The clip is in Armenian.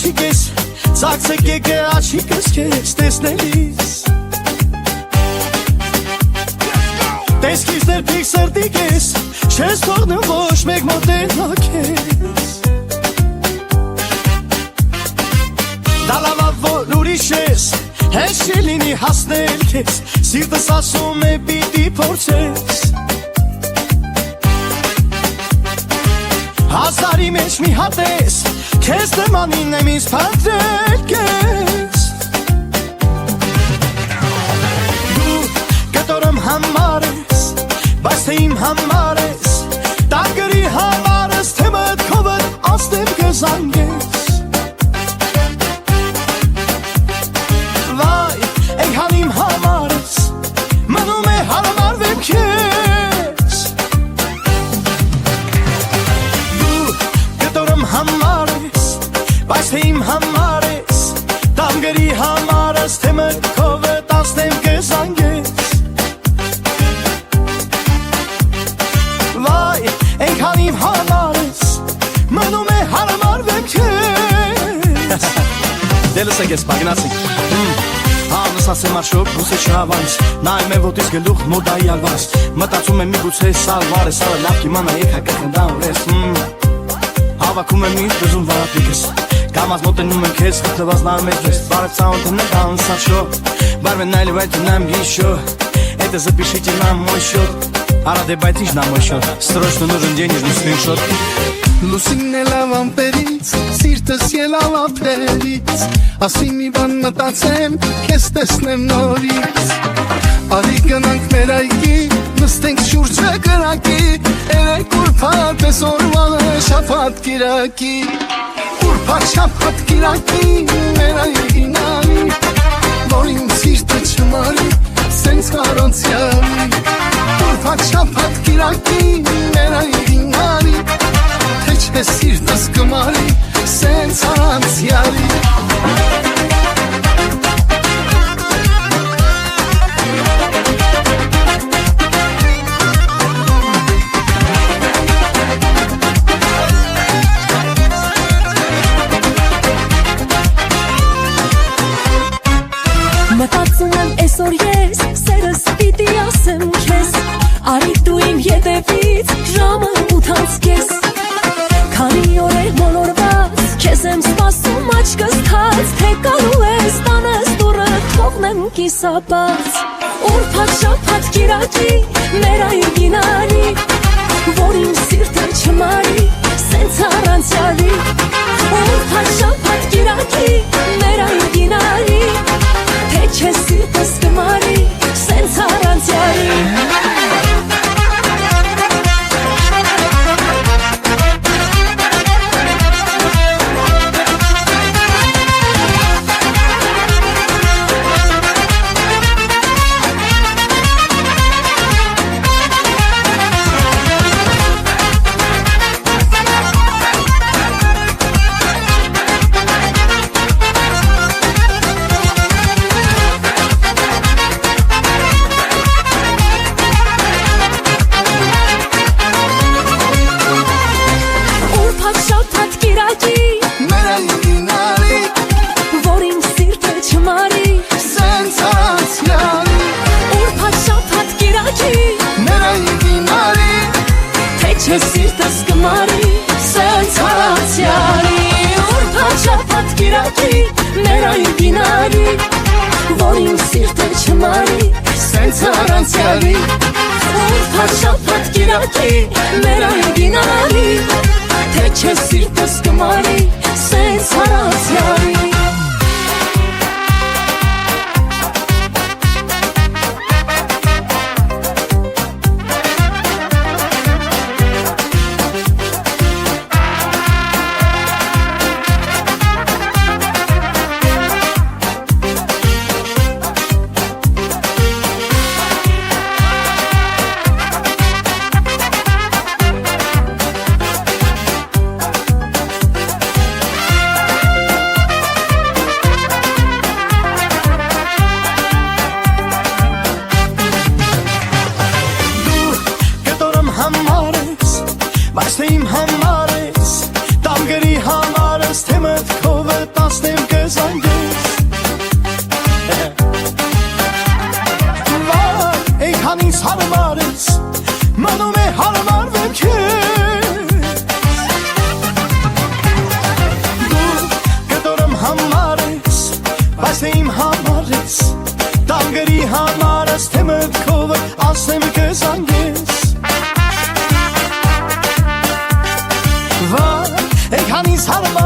աղջիկ ես Ծակցեք եկե աչիկս կեզ տեսնելիս Տեսքից ներպիկ սրտիկ ես Չես թողնում ոչ մեկ մոտենա կեզ Դալավա որ ուրիշ ես Հեշ չլինի հասնել կեզ Սիրտս ասում է պիտի փորձես Հազարի մեջ մի հատ ես Քեզ նմանին եմ ինձ փնտրել կեզ Դու կտորում համար ես Բայց թե իմ համար ես Տակրի համար ես Թե մտքովդ ասնեմ կզանգես Վայ, էնքան իմ համար ես Մնում է հարմարվեմ քեզ Դու կտորում համար ես Բայց թե իմ համար ես Տանգրի համար ես Թե մտքովդ ասնեմ կզանգես Վայ, էնքան իմ համար ես Մնում է հարմարվեմ քեզ Դելս եք ես բագնացին Հանս ասեմ արշոք բուսե չհավանս Նայում է ոտից գլուխ մոդայի ալվանս Մտածում եմ մի գուցե սալվար է Սալը լավ կիմանա եկ հակակնդան ուրես Հավաքում եմ ինձ դզում վարապիկս Կամազ մոտենում եմ քեզ խտլված նայում ես ես Բարև ծանոթն է կանս արշո Բարվեն նայլև այդ նայմ գիշո Это запишите нам мой счет Արա դե բայց ինչ նա մոյ շոտ Սրոչն нужен денежный скриншот Լուսինն է լավ ամպերից, սիրտս ելավ ափերից Ասի մի բան մտածեմ, քեզ տեսնեմ նորից Արի գնանք մեր այգի, նստենք շուրջը կրակի Երեք ուրբաթ ես օրվանը շաբաթ կիրակի Ուրբաթ շաբաթ կիրակի, մեր այգին արի Որ իմ սիրտը չմարի, սենց կարոնցյալի Ուրբաթ շաբաթ կիրակի, մեր այգին արի Թե սիրտս կմարի, սենց անցյալի Մտածում եմ այսօր ես, սերս պիտի ասեմ քեզ Արի դու իմ ետևից, ժամը 8:00 կես Քանի օր է մոլորված, քեզ եմ սպասում աչքս թած Թե գալու ես տանես դուռը, թողնեմ կիսաբաց Ուրբաթ շաբաթ կիրակի, մեր այգին արի Որ իմ սիրտը չմարի, սենց առանցյալի Ուրբաթ շաբաթ կիրակի, մեր այգին արի Թե չես սիրտս կմարի, սենց առանցյալի Սիրտս կմարի, սենց առանցյալի Ուրբաթ շաբաթ կիրակի, մեր այգին արի Որ իմ սիրտը չմարի, սենց առանցյալի Ուրբաթ շաբաթ կիրակի, մեր այգին արի Թե չես սիրտս կմարի, սենց առանցյալի համար ես թե մտքով ասեմ քեզ անգես Վա, էքանից հարմար